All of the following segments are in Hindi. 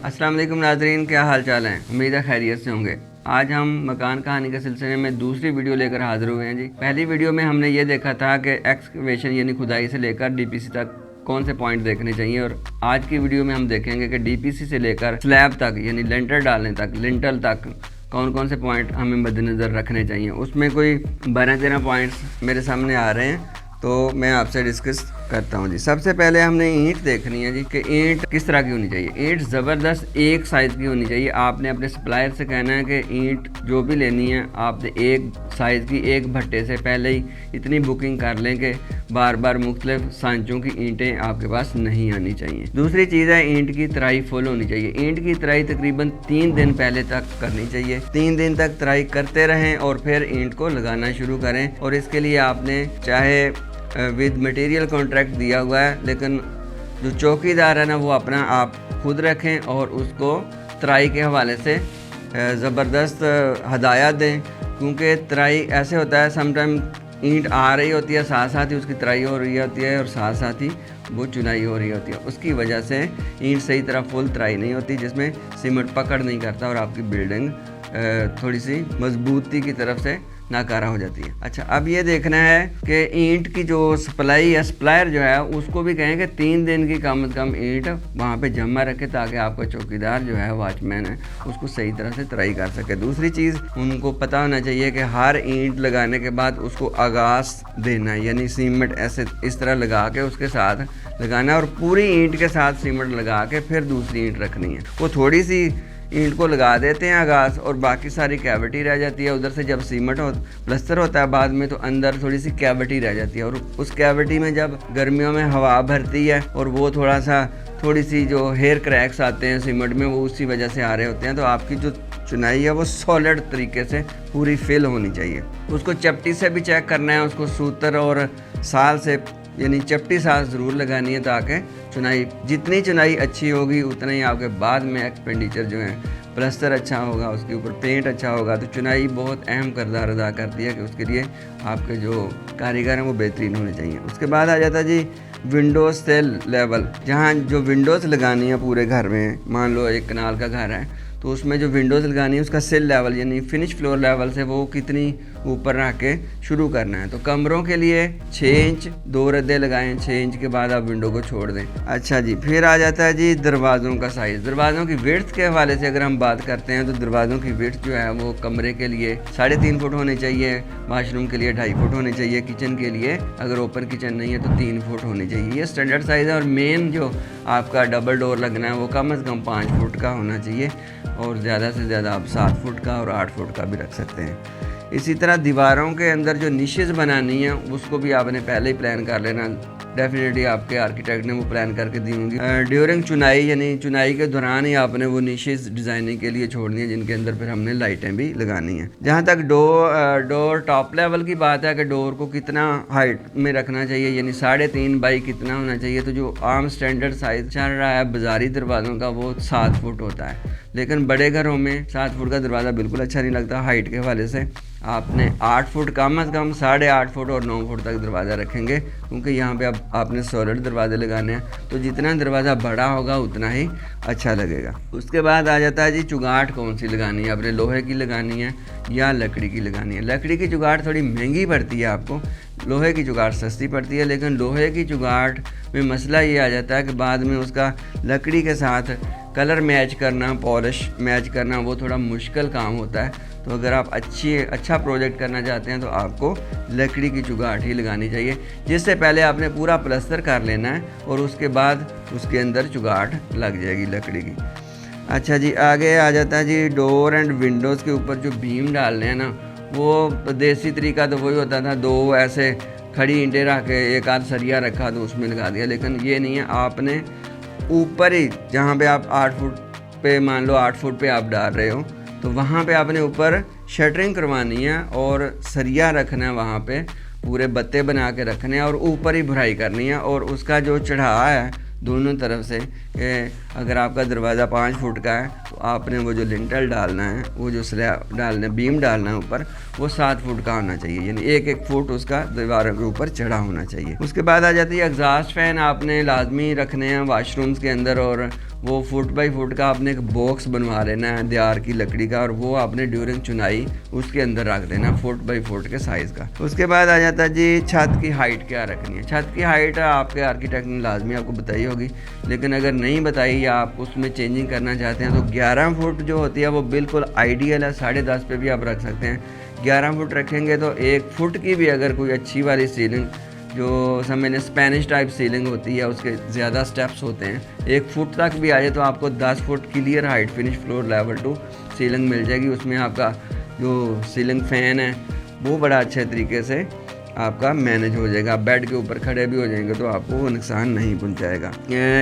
अस्सलाम वालेकुम नाज़रीन, क्या हाल चाल हैं। उम्मीद है खैरियत से होंगे। आज हम मकान कहानी के सिलसिले में दूसरी वीडियो लेकर हाजिर हुए हैं जी। पहली वीडियो में हमने ये देखा था कि एक्सकवेशन यानी खुदाई से लेकर डीपीसी तक कौन से पॉइंट देखने चाहिए, और आज की वीडियो में हम देखेंगे कि डीपीसी से लेकर स्लैब तक यानी लेंटर डालने तक, लिंटल तक कौन कौन से पॉइंट हमें मद्देनज़र रखने चाहिए। उसमें कोई 12-13 पॉइंट्स मेरे सामने आ रहे हैं, तो मैं आपसे डिस्कस करता हूँ जी। सबसे पहले हमने ईंट देखनी है जी कि ईंट किस तरह की होनी चाहिए। ईंट ज़बरदस्त एक साइज़ की होनी चाहिए। आपने अपने सप्लायर से कहना है कि ईंट जो भी लेनी है आपने एक साइज़ की, एक भट्टे से पहले ही इतनी बुकिंग कर लें कि बार बार मुख्तलिफ सांचों की ईंटें आपके पास नहीं आनी चाहिए। दूसरी चीज़ है ईंट की तराई फुल होनी चाहिए। ईंट की तराई तकरीबन 3 दिन पहले तक करनी चाहिए। 3 दिन तक तराई करते रहें और फिर ईंट को लगाना शुरू करें। और इसके लिए आपने चाहे विद मटेरियल कॉन्ट्रैक्ट दिया हुआ है, लेकिन जो चौकीदार है ना वो अपना आप खुद रखें और उसको तराई के हवाले से ज़बरदस्त हदायत दें। क्योंकि तराई ऐसे होता है, समटाइम ईंट आ रही होती है, साथ साथ ही उसकी तराई हो रही होती है और साथ साथ ही वो चुनाई हो रही होती है। उसकी वजह से ईंट सही तरह फुल तराई नहीं होती, जिसमें सीमेंट पकड़ नहीं करता और आपकी बिल्डिंग थोड़ी सी मजबूती की तरफ से नाकारा हो जाती है। अच्छा, अब ये देखना है कि ईंट की जो सप्लाई या सप्लायर जो है उसको भी कहें कि 3 दिन की कम से कम ईंट वहाँ पे जमा रखे, ताकि आपका चौकीदार जो है, वॉचमैन है, उसको सही तरह से तराई कर सके। दूसरी चीज़ उनको पता होना चाहिए कि हर ईंट लगाने के बाद उसको आगाज देना है, यानी सीमेंट ऐसे इस तरह लगा के उसके साथ लगाना है और पूरी ईंट के साथ सीमेंट लगा के फिर दूसरी ईंट रखनी है। वो थोड़ी सी ईंट को लगा देते हैं आगाज और बाकी सारी कैविटी रह जाती है। उधर से जब सीमेंट प्लस्तर होता है बाद में, तो अंदर थोड़ी सी कैविटी रह जाती है और उस कैविटी में जब गर्मियों में हवा भरती है और वो थोड़ी सी जो हेयर क्रैक्स आते हैं सीमेंट में, वो उसी वजह से आ रहे होते हैं। तो आपकी जो चुनाई है वो सॉलिड तरीके से पूरी फिल होनी चाहिए। उसको चपटी से भी चेक करना है, उसको सूतर और साल से यानी चपटी साल ज़रूर लगानी है, ताकि जितनी चुनाई अच्छी होगी उतना ही आपके बाद में एक्सपेंडिचर जो है, प्लस्तर अच्छा होगा, उसके ऊपर पेंट अच्छा होगा। तो चुनाई बहुत अहम किरदार अदा करती है कि उसके लिए आपके जो कारीगर हैं वो बेहतरीन होने चाहिए। उसके बाद आ जाता है जी विंडोज से लेवल। जहाँ जो विंडोज़ लगानी है पूरे घर में, मान लो एक कनाल का घर है तो उसमें जो विंडोज़ लगानी है उसका सिल लेवल यानी फिनिश फ्लोर लेवल से वो कितनी ऊपर रख के शुरू करना है। तो कमरों के लिए 6 इंच 2 रद्दे लगाएं, 6 इंच के बाद आप विंडो को छोड़ दें। अच्छा जी, फिर आ जाता है जी दरवाज़ों का साइज़। दरवाज़ों की विड्थ के हवाले से अगर हम बात करते हैं तो दरवाज़ों की विड्थ जो है वो कमरे के लिए 3.5 फुट होनी चाहिए, वाशरूम के लिए 2.5 फुट होनी चाहिए, किचन के लिए अगर ओपन किचन नहीं है तो 3 फुट होनी चाहिए। ये स्टैंडर्ड साइज़ है। और मेन जो आपका डबल डोर लगना है वो कम से कम 5 फुट का होना चाहिए और ज़्यादा से ज़्यादा आप 7 फुट का और 8 फुट का भी रख सकते हैं। इसी तरह दीवारों के अंदर जो निशेज़ बनानी है उसको भी आपने पहले ही प्लान कर लेना। डेफिनेटली आपके आर्किटेक्ट ने वो प्लान करके दी होंगी। ड्यूरिंग चुनाई यानी चुनाई के दौरान ही आपने वो निशेज़ डिज़ाइनिंग के लिए छोड़नी है, जिनके अंदर फिर हमने लाइटें भी लगानी हैं। जहाँ तक डोर टॉप लेवल की बात है कि डोर को कितना हाइट में रखना चाहिए, यानी 3.5 बाई कितना होना चाहिए। तो जो आम स्टैंडर्ड साइज़ चल रहा है बाज़ारी दरवाज़ों का वो 7 फुट होता है, लेकिन बड़े घरों में 7 फुट का दरवाज़ा बिल्कुल अच्छा नहीं लगता। हाइट के हवाले से आपने 8 फुट कम से कम 8.5 फुट और 9 फुट तक दरवाज़ा रखेंगे, क्योंकि यहाँ पे अब आपने सॉलिड दरवाजे लगाने हैं। तो जितना दरवाज़ा बड़ा होगा उतना ही अच्छा लगेगा। उसके बाद आ जाता है जी चुगाट कौन सी लगानी है, आपने लोहे की लगानी है या लकड़ी की लगानी है। लकड़ी की चुगाट थोड़ी महंगी पड़ती है आपको, लोहे की चुगाट सस्ती पड़ती है। लेकिन लोहे की चुगाट में मसला ये आ जाता है कि बाद में उसका लकड़ी के साथ कलर मैच करना, पॉलिश मैच करना वो थोड़ा मुश्किल काम होता है। तो अगर आप अच्छा प्रोजेक्ट करना चाहते हैं तो आपको लकड़ी की चुगाट ही लगानी चाहिए, जिससे पहले आपने पूरा प्लस्तर कर लेना है और उसके बाद उसके अंदर चुगाट लग जाएगी लकड़ी की। अच्छा जी, आगे आ जाता है जी डोर एंड विंडोज़ के ऊपर जो बीम डालने हैं ना, वो देसी तरीका तो वही होता था, 2 ऐसे खड़ी ईंटें रख के एक आध सरिया रखा तो उसमें लगा दिया। लेकिन ये नहीं है, आपने ऊपर ही जहाँ पे आप 8 फुट पे, मान लो 8 फुट पे आप डाल रहे हो, तो वहाँ पे आपने ऊपर शटरिंग करवानी है और सरिया रखना है, वहाँ पे पूरे बत्ते बना के रखने हैं और ऊपर ही भराई करनी है। और उसका जो चढ़ावा है दोनों तरफ से, कि अगर आपका दरवाज़ा 5 फुट का है तो आपने वो जो लिंटल डालना है, वो जो स्लैब डालना है, बीम डालना है ऊपर, वो 7 फुट का होना चाहिए, यानी 1-1 फुट उसका दीवारों के ऊपर चढ़ा होना चाहिए। उसके बाद आ जाती है एग्जॉस्ट फैन आपने लाजमी रखने हैं वाशरूम्स के अंदर और वो फुट बाई फुट का आपने एक बॉक्स बनवा लेना है देयार की लकड़ी का, और वो आपने ड्यूरिंग चुनाई उसके अंदर रख देना फुट बाई फुट के साइज़ का। उसके बाद आ जाता है जी छत की हाइट क्या रखनी है। छत की हाइट आपके आर्किटेक्ट ने लाजमी आपको बताई होगी, लेकिन अगर नहीं बताई या आप उसमें चेंजिंग करना चाहते हैं तो 11 फुट जो होती है वो बिल्कुल आइडियल है। 10.5 पे भी आप रख सकते हैं। 11 फुट रखेंगे तो 1 फुट की भी अगर कोई अच्छी वाली सीलिंग, जो समझने स्पेनिश टाइप सीलिंग होती है, उसके ज़्यादा स्टेप्स होते हैं, 1 फुट तक भी आ जाए तो आपको 10 foot clear height finish floor level 2 ceiling मिल जाएगी। उसमें आपका जो सीलिंग फ़ैन है वो बड़ा अच्छे तरीके से आपका मैनेज हो जाएगा। आप बेड के ऊपर खड़े भी हो जाएंगे तो आपको वो नुकसान नहीं पहुंचाएगा।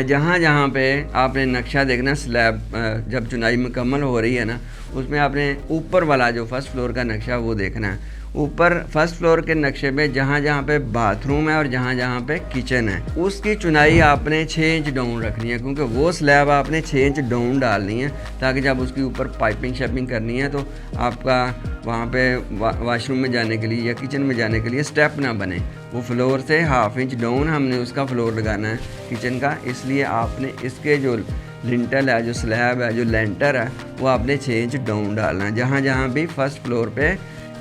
जहाँ जहाँ पे आपने नक्शा देखना, स्लैब जब चुनाई मुकम्मल हो रही है ना, उसमें आपने ऊपर वाला जो फर्स्ट फ्लोर का नक्शा वो देखना है। ऊपर फर्स्ट फ्लोर के नक्शे पे जहाँ जहाँ पे बाथरूम है और जहाँ जहाँ पे किचन है, उसकी चुनाई आपने 6 इंच डाउन रखनी है, क्योंकि वो स्लैब आपने 6 इंच डाउन डालनी है, ताकि जब उसके ऊपर पाइपिंग शेपिंग करनी है तो आपका वहाँ पे वाशरूम में जाने के लिए या किचन में जाने के लिए स्टेप ना बने। वो फ्लोर से 1/2 इंच डाउन हमने उसका फ्लोर लगाना है किचन का, इसलिए आपने इसके जो लिंटल है, जो स्लैब है, जो लेंटर है, वो आपने 6 इंच डाउन डालना है। जहाँ जहाँ भी फर्स्ट फ्लोर पे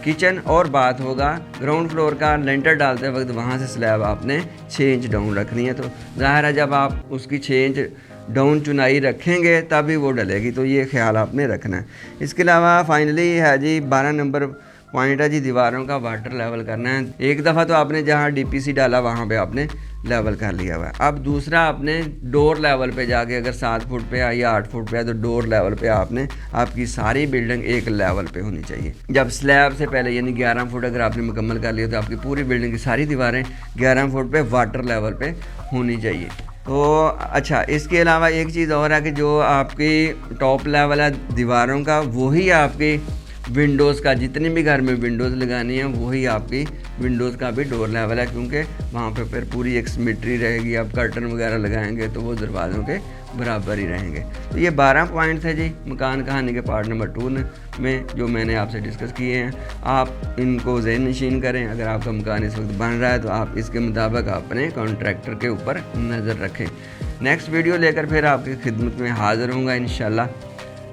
किचन और बाथ होगा, ग्राउंड फ्लोर का लेंटर डालते वक्त वहाँ से स्लैब आपने 6 इंच डाउन रखनी है। तो ज़ाहिर है जब आप उसकी 6 इंच डाउन चुनाई रखेंगे तभी वो डलेगी, तो ये ख्याल आपने रखना है। इसके अलावा फाइनली है जी 12 नंबर पॉइंट है जी, दीवारों का वाटर लेवल करना है। एक दफ़ा तो आपने जहाँ डीपीसी डाला वहाँ पे आपने लेवल कर लिया हुआ है। अब दूसरा आपने डोर लेवल पे जाके, अगर 7 फुट पे है या 8 फुट पे है, तो डोर लेवल पे आपने आपकी सारी बिल्डिंग एक लेवल पे होनी चाहिए। जब स्लैब से पहले यानी 11 फुट अगर आपने मुकम्मल कर लिया तो आपकी पूरी बिल्डिंग की सारी दीवारें 11 फुट पे वाटर लेवल पे होनी चाहिए। तो अच्छा, इसके अलावा एक चीज़ और है कि जो आपकी टॉप लेवल है दीवारों का, वही आपकी विंडोज़ का, जितनी भी घर में विंडोज़ लगानी है वही आपकी विंडोज़ का भी डोर लेवल है, क्योंकि वहाँ पे फिर पूरी एक सिमेट्री रहेगी। आप कर्टन वगैरह लगाएंगे तो वो दरवाज़ों के बराबर ही रहेंगे। तो ये 12 पॉइंट्स है जी मकान कहानी के पार्ट नंबर 2 में जो मैंने आपसे डिस्कस किए हैं। आप इनको ज़हन नशीन करें। अगर आपका मकान इस वक्त बन रहा है तो आप इसके मुताबिक अपने कॉन्ट्रैक्टर के ऊपर नज़र रखें। नेक्स्ट वीडियो लेकर फिर आपकी खिदमत में हाज़िर होऊंगा इंशाल्लाह।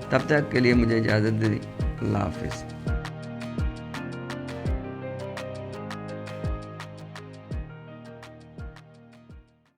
तब तक के लिए मुझे इजाज़त दे दी। अल्लाह हाफ़िज़।